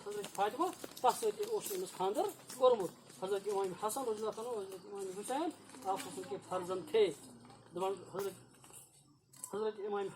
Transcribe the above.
Hazreti Fatıma bahsediği o şeyimiz kandır, korumur. Hazreti İmam Hasan radıyallahu anh, Hazreti İmam Hüseyin, Afsus'un ki farzan te. Hazreti İmam